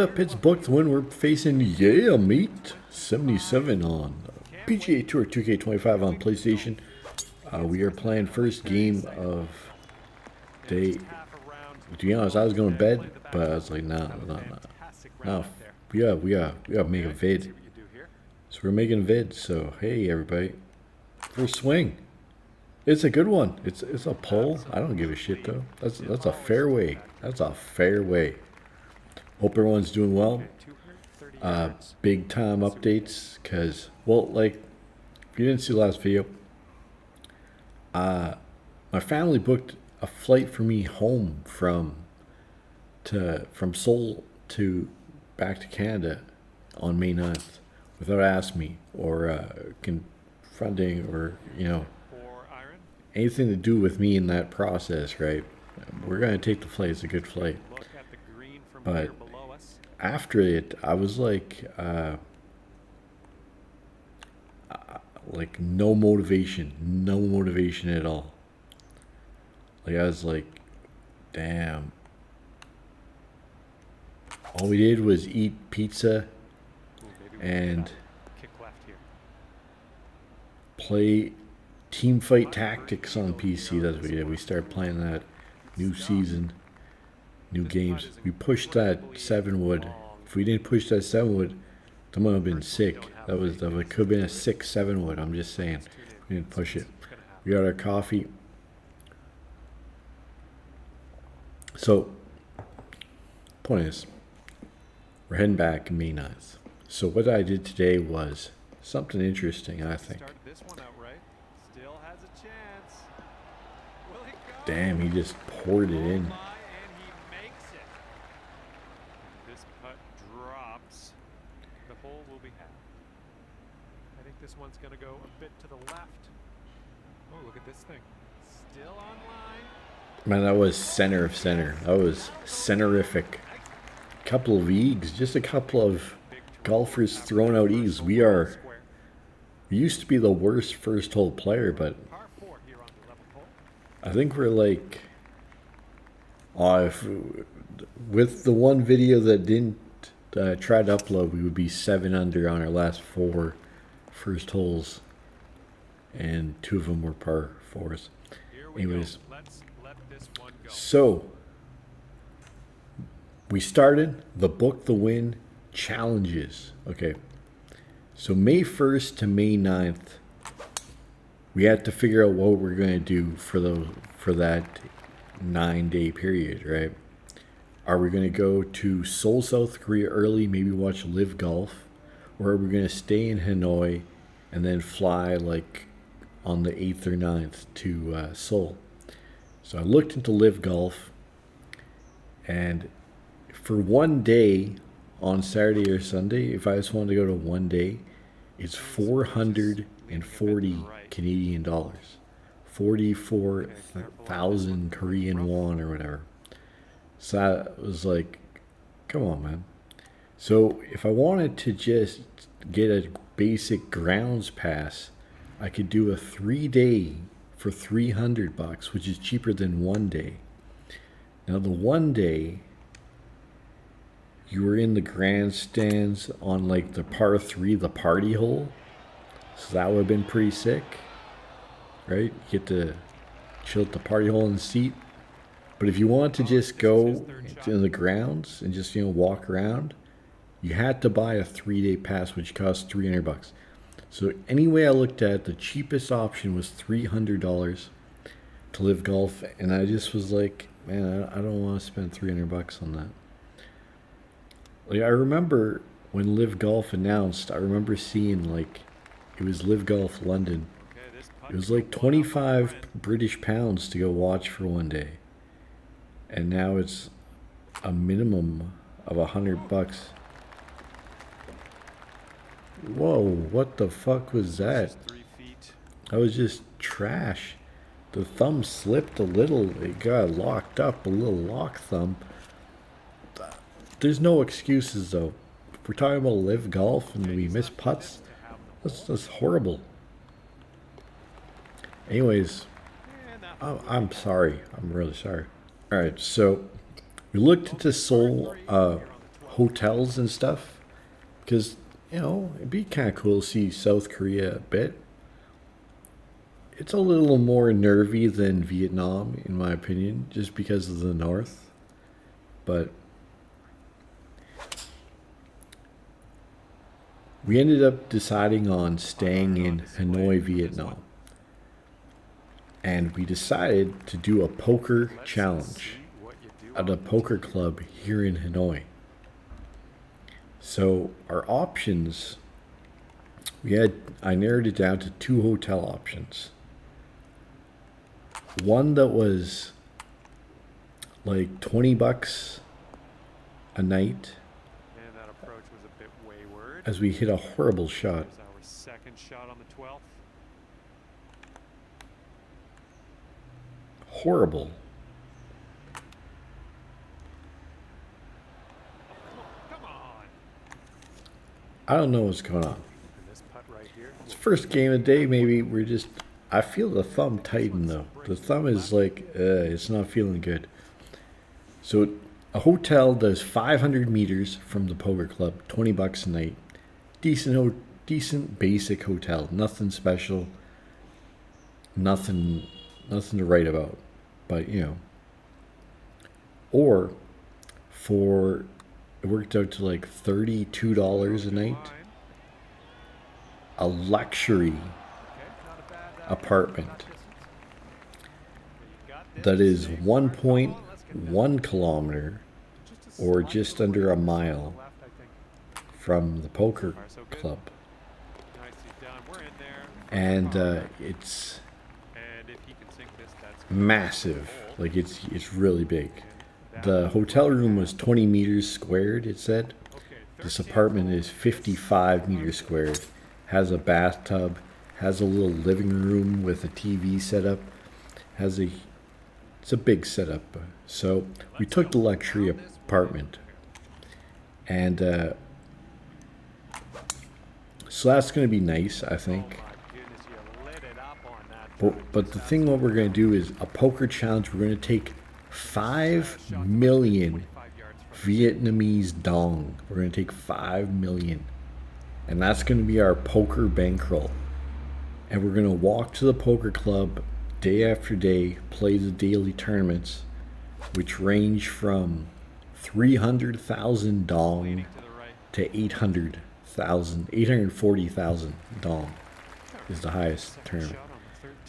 Yep, it's booked when we're facing yeah, mate. 77 on PGA Tour 2K25 on PlayStation. We are playing first game of day. To be honest, I was going to bed, but I was like, no. We gotta make a vid. So we're making a vid. So hey, everybody, first swing. It's a good one. It's a pull. I don't give a shit though. That's a fairway. That's a fairway. Hope everyone's doing well. Big time updates, because, well, like, if you didn't see the last video, my family booked a flight for me home from Seoul to back to Canada on May 9th without asking me or confronting or anything to do with me in that process, right? We're gonna take the flight. It's a good flight, but after it, I was like no motivation at all. Like, I was like, damn. All we did was eat pizza and play Team Fight Tactics on PC. That's what we did. We started playing that. New season, new games. We pushed that 7-wood. If we didn't push that 7-wood, that might have been sick. That could have been a 6-7-wood. I'm just saying. We didn't push it. We got our coffee. So, point is, we're heading back May 9th. So what I did today was something interesting, I think. Damn, he just poured it in. This putt drops. The hole will be half. I think this one's going to go a bit to the left. Oh, look at this thing. Still on line. Man, that was center of center. That was centerific. Couple of eags, just a couple of golfers throwing out eags. We used to be the worst first hole player, but I think we're like, with the one video that didn't try to upload, we would be 7 under on our last 4 first holes, and 2 of them were par 4s. Anyways, so we started the Book the Win challenges. Okay, so May 1st to May 9th, we had to figure out what we're going to do for that 9-day period, right? Are we going to go to Seoul, South Korea early, maybe watch Live Golf, or are we going to stay in Hanoi and then fly like on the 8th or 9th to Seoul? So I looked into Live Golf, and for one day on Saturday or Sunday, if I just wanted to go to one day, it's 440 Canadian dollars, 44,000 Korean won or whatever. So that was like, come on, man. So if I wanted to just get a basic grounds pass, I could do a 3-day for $300, which is cheaper than 1 day. Now the 1 day, you were in the grandstands on like the par 3, the party hole. So that would have been pretty sick, right? You get to chill at the party hole in the seat. But if you want to just go to the grounds and just, walk around, you had to buy a 3-day pass, which cost $300. So anyway, I looked at the cheapest option was $300 to Live Golf, and I just was like, man, I don't want to spend $300 on that. Like, I remember when Live Golf announced, I remember seeing like, it was Live Golf London. It was like 25 British pounds to go watch for 1 day. And now it's a minimum of $100. Whoa, what the fuck was that? That was just trash. The thumb slipped a little. It got locked up, a little lock thumb. There's no excuses though. If we're talking about Live Golf and we miss putts, that's horrible. Anyways, I'm sorry. I'm really sorry. Alright, so we looked into Seoul hotels and stuff, because you know it'd be kind of cool to see South Korea a bit. It's a little more nervy than Vietnam, in my opinion, just because of the north. But we ended up deciding on staying in Hanoi, Vietnam. And we decided to do a poker challenge at a poker club here in Hanoi. So our options, I narrowed it down to 2 hotel options. One that was like $20 a night, And that approach was a bit wayward. as we hit a horrible shot. There's our second shot on the 12th. Horrible. Come on. I don't know what's going on. And this putt right here. It's the first game of the day, maybe we're just... I feel the thumb tighten though. The thumb is like, it's not feeling good. So a hotel does 500 meters from the poker club, $20 a night. Decent basic hotel, nothing special, nothing to write about, but you know. Or for, it worked out to like $32 a night, a luxury apartment that is 1.1 kilometer or just under a mile from the poker club, and it's massive. Like it's really big. The hotel room was 20 meters squared, it said. This apartment is 55 meters squared, has a bathtub, has a little living room with a TV setup, it's a big setup. So we took the luxury apartment, and so that's going to be nice, I think. But the thing what we're going to do is a poker challenge. We're going to take 5 million Vietnamese dong. We're going to take 5 million, and that's going to be our poker bankroll. And we're going to walk to the poker club day after day, play the daily tournaments, which range from 300,000 dong to 840,000 dong is the highest tournament.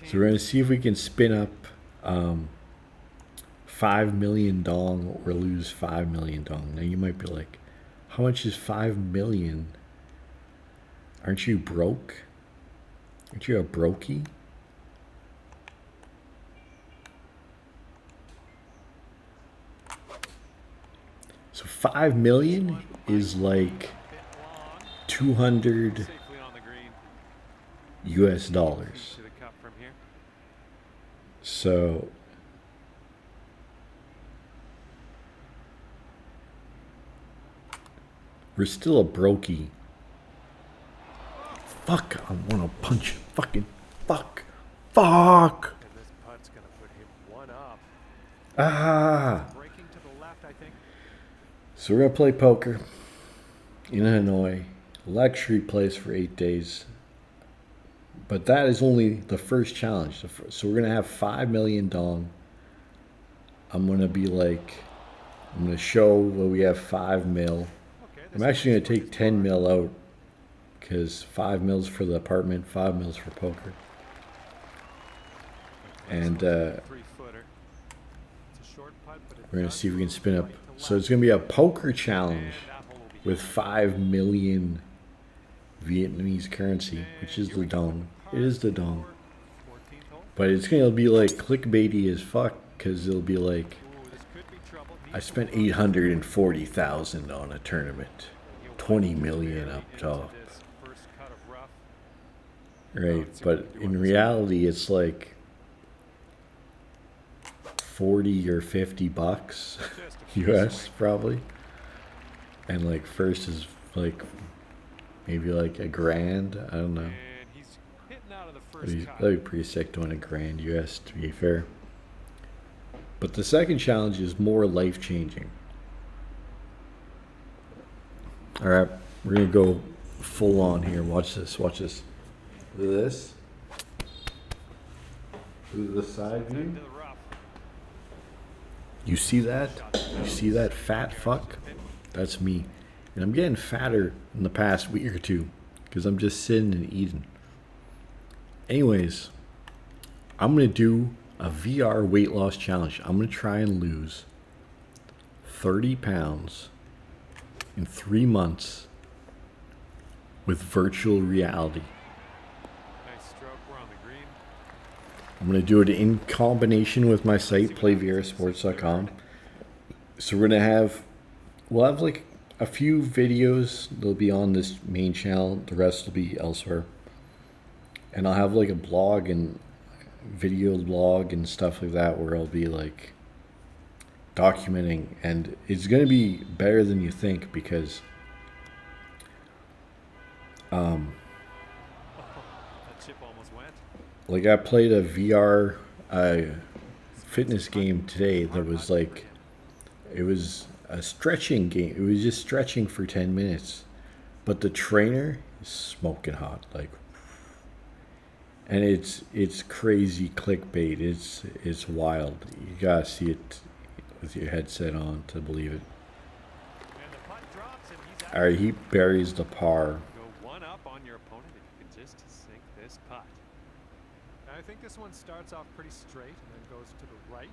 So we're going to see if we can spin up 5 million dong or lose 5 million dong. Now you might be like, how much is 5 million? Aren't you broke? Aren't you a brokey? So 5 million is like 200 US dollars. So we're still a brokey. Fuck, I want to punch you. Fucking fuck. Fuck. And this putt's gonna put him one up. Ah. Breaking to the left, I think. So we're going to play poker in Hanoi. Luxury place for 8 days. But that is only the first challenge. So we're going to have 5 million dong. I'm going to be like, I'm going to show that we have 5 mil. I'm actually going to take 10 mil out, because 5 mils for the apartment, 5 mils for poker. And we're going to see if we can spin up. So it's going to be a poker challenge with 5 million Vietnamese currency, which is the dong. It is the dong. But it's going to be like clickbaity as fuck, because it'll be like, I spent 840,000 on a tournament, 20 million up top. Right, but in reality, it's like 40 or 50 bucks US probably, and like first is like maybe like $1,000. I don't know. That'd be pretty sick doing $1,000 US, to be fair. But the second challenge is more life-changing. All right, we're gonna go full on here. Watch this. Watch this. Look at this. Look at the side view. Into the rough. You see that? You see that fat fuck? That's me. And I'm getting fatter in the past week or two because I'm just sitting and eating. Anyways, I'm going to do a VR weight loss challenge. I'm going to try and lose 30 pounds in 3 months with virtual reality. Nice stroke. We're on the green. I'm going to do it in combination with my site, playvrasports.com. So we're going to have, we'll have like a few videos. They'll be on this main channel. The rest will be elsewhere. And I'll have like a blog and video blog and stuff like that where I'll be like documenting. And it's going to be better than you think because That chip almost went. like I played a VR fitness game today that was like, it was a stretching game. It was just stretching for 10 minutes. But the trainer is smoking hot. Like, and it's crazy clickbait. It's wild. You gotta see it with your headset on to believe it. And the putt drops and he's out. All right, he buries the par. Go one up on your opponent if you can just sink this putt. I think this one starts off pretty straight and then goes to the right.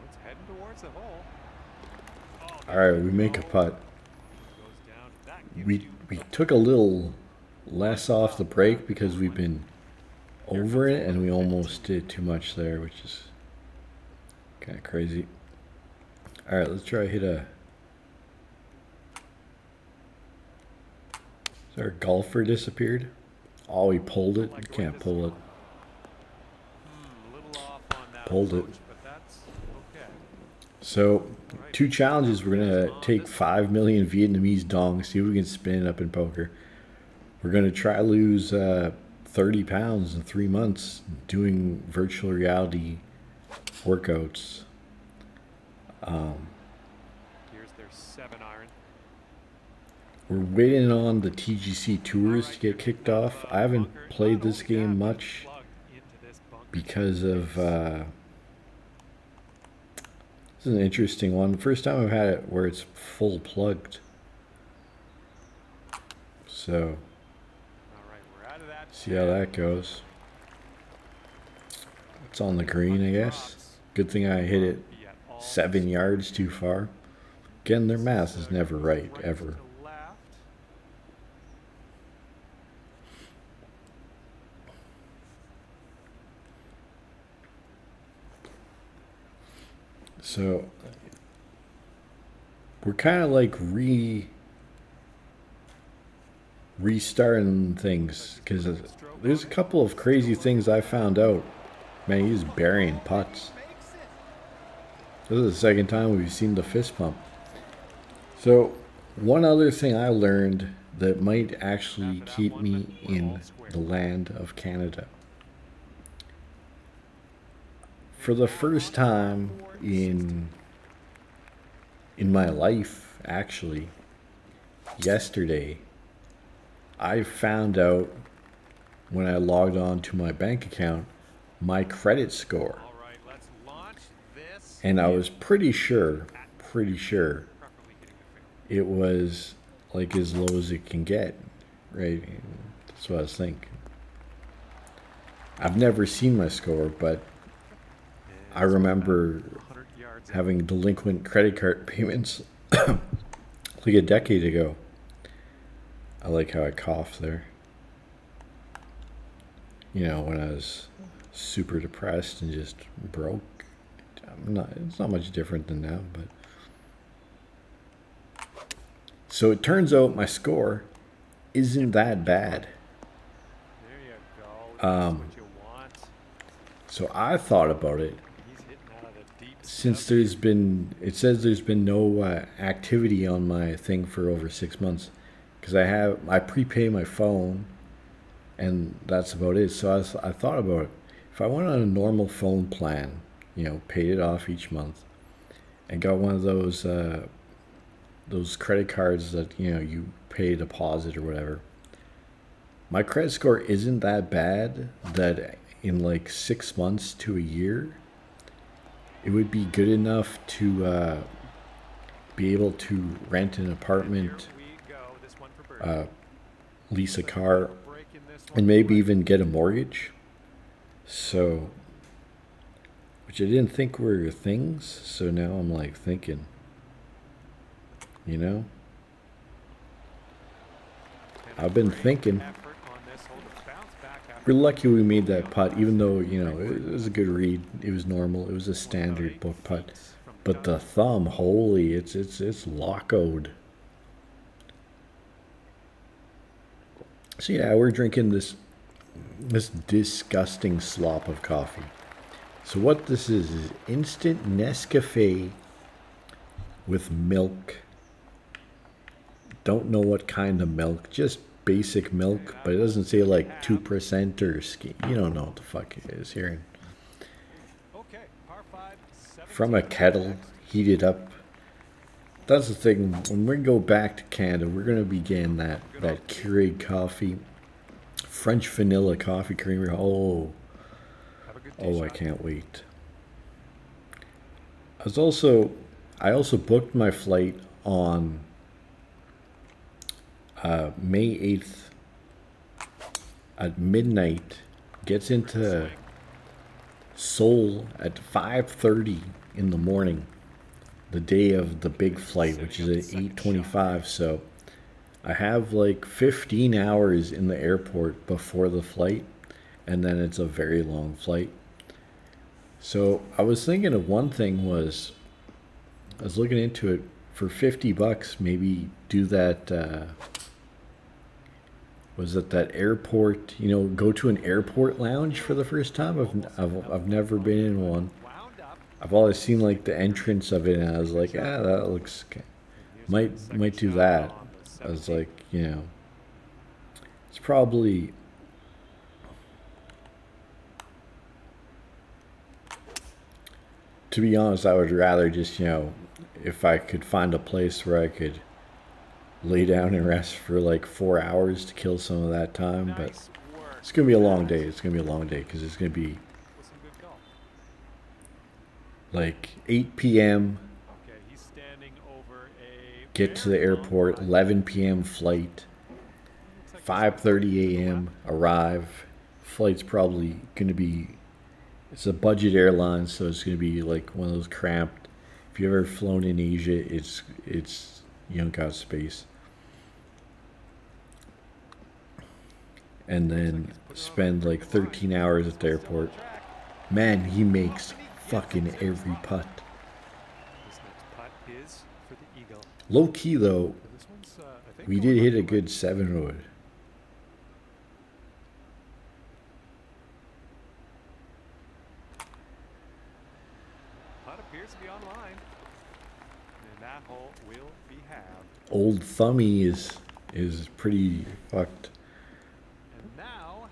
It's heading towards the hole. Oh, All right, we make a putt. goes down. That gives We you took a little less off the break because we've been over it and we almost did too much there, which is kind of crazy. All right, let's try hit a. Is our golfer disappeared? Oh, he pulled it. You can't pull it. a little off on that Pulled it. approach, but that's okay. So, 2 challenges. We're gonna take 5 million Vietnamese dong, see if we can spin it up in poker. We're gonna try to lose 30 pounds in 3 months doing virtual reality workouts. Here's their 7-iron. We're waiting on the TGC tours to get kicked off. I haven't played this game much because of this is an interesting one. First time I've had it where it's full plugged. So All right, we're out of that. see how that goes. It's on the green, I guess. Good thing I hit it 7 yards too far. Again, their math is never right, ever. To the left. So we're kind of like restarting things because there's a couple of crazy things I found out. Man, he's burying putts. This is the second time we've seen the fist pump. So one other thing I learned that might actually keep me in the land of Canada. For the first time in my life, actually, yesterday, I found out when I logged on to my bank account my credit score. All right, let's launch this. And I was pretty sure Preferably hitting the fairway. it was like as low as it can get, right? That's what I was thinking. I've never seen my score, but I remember 100 yards. having delinquent credit card payments like a decade ago. I like how I coughed there. You know, when I was super depressed and just broke. It's not much different than now, but. So it turns out my score isn't that bad. There you go. That's what you want. So I thought about it. He's hitting out of the deep Since stuff. it says there's been no activity on my thing for over 6 months, because I prepay my phone, and that's about it. So I thought about it. If I went on a normal phone plan, you know, paid it off each month, and got one of those credit cards that you pay a deposit or whatever. My credit score isn't that bad that in like 6 months to a year, it would be good enough to be able to rent an apartment, lease a car, and maybe even get a mortgage. So, which I didn't think were things. So now I'm like thinking, you know, I've been thinking. We're lucky we made that putt, even though it was a good read. It was normal. It was a standard book putt, but the thumb, holy, it's locoed. So yeah, we're drinking this disgusting slop of coffee. So what this is instant Nescafe with milk. Don't know what kind of milk, just basic milk, but it doesn't say like 2% or you don't know what the fuck it is here. From a kettle, heated up. That's the thing. When we go back to Canada, we're gonna be getting that Keurig coffee, French vanilla coffee creamer. Oh, I can't wait. I also booked my flight on May 8th at midnight. Gets into Seoul at 5:30 in the morning, the day of the big flight, which is at 8:25. So I have like 15 hours in the airport before the flight, and then it's a very long flight. So I was thinking of one thing was, I was looking into it for $50, maybe do that. Was at that airport, go to an airport lounge for the first time. I've never been in one. I've always seen like the entrance of it, and I was like, that looks might do that. I was like, it's probably to be honest, I would rather just if I could find a place where I could lay down and rest for like 4 hours to kill some of that time, but it's gonna be a long day. It's gonna be a long day because it's gonna be like 8 p.m. Get to the airport, 11 p.m. flight, 5:30 a.m. arrive. Flight's probably gonna be. It's a budget airline, so it's gonna be like one of those cramped. If you've ever flown in Asia, it's you don't got space. And then spend like 13 hours at the airport. Man, he makes fucking every putt. Low key though, we did hit a good 7-wood. Old Thummy is pretty fucked.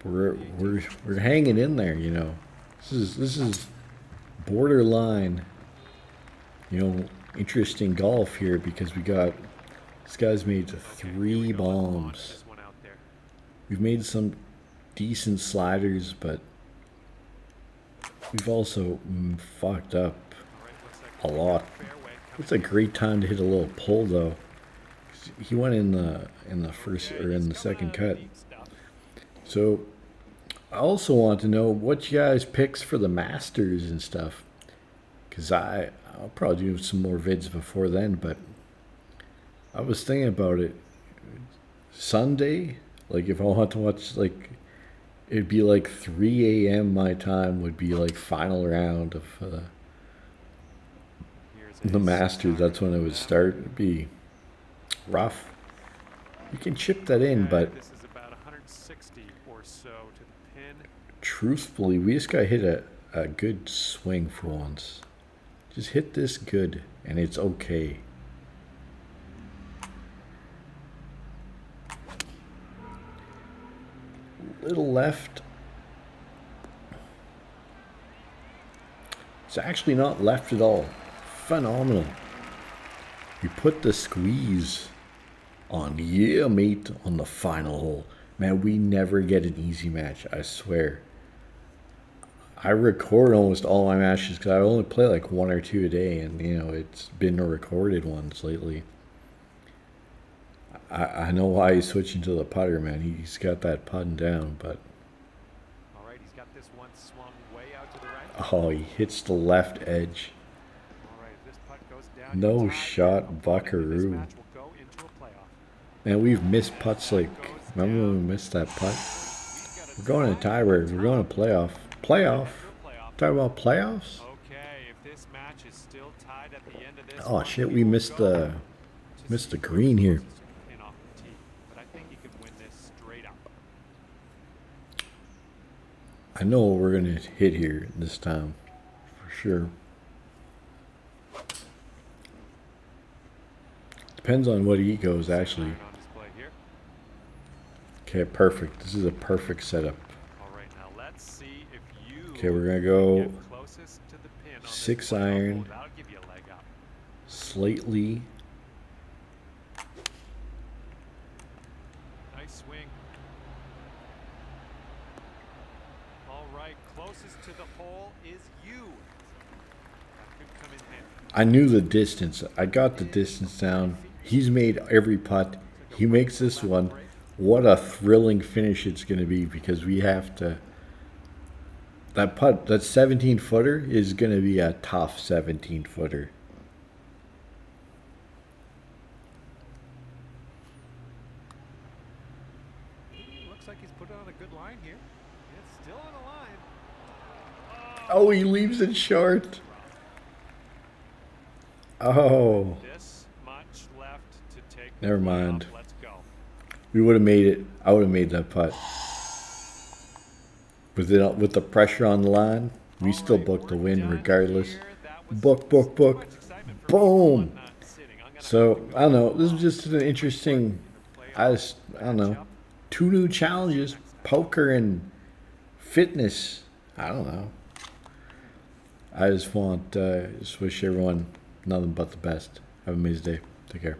We're hanging in there, This is borderline, interesting golf here because this guy's made 3 bombs. We've made some decent sliders, but we've also fucked up a lot. It's a great time to hit a little pull though. He went in the first or in the second cut. So I also want to know what you guys picks for the Masters and stuff, because I'll probably do some more vids before then, but I was thinking about it. Sunday, like if I want to watch, like it'd be like 3 a.m. my time would be like final round of the Masters. That's when it would start. It'd be rough. You can chip that in, but truthfully, we just gotta hit a good swing for once. Just hit this good, and it's okay. Little left. It's actually not left at all. phenomenal. We put the squeeze on, yeah, mate, on the final hole. Man, we never get an easy match, I swear. I record almost all my matches because I only play like 1 or 2 a day, and you know, it's been the recorded ones lately. I know why he's switching to the putter, man. He's got that putting down, but All right, he's got this one swung way out to the right. oh, he hits the left edge. All right, if this putt goes down, No you're tied. shot, Opponent in this buckaroo. match will go into a playoff. Man, we've missed putts like, remember when we missed that putt? We're going to tiebreak. We're going to playoff. Playoff? Talk about playoffs? Okay, if this match is still tied at the end of this, Oh shit, we missed the green here. Pin off the tee, but I think he could win this straight up. I know what we're gonna hit here this time, for sure. Depends on what he goes actually. On display here. Okay, perfect. This is a perfect setup. All right, now let's see if you Okay, we're gonna go get closest to the pin on this 6 playoff iron, hole. That'll give you a leg up. slightly. Nice swing. All right, closest to the hole is you. That could come in handy. I knew the distance. I got the distance down. He's made every putt. He makes this one. What a thrilling finish it's going to be, because we have to... That putt, that 17-footer is going to be a tough 17-footer. Looks like he's put it on a good line here. It's still on a line. Oh, he leaves it short. Oh, This much left to take. never mind. Let's go. We would have made it. I would have made that putt. With the pressure on the line, we still booked the win regardless. Book. Boom. So, I don't know. This is just an interesting... I don't know. 2 new challenges. Poker and fitness. I don't know. I just want... just wish everyone nothing but the best. Have an amazing day. Take care.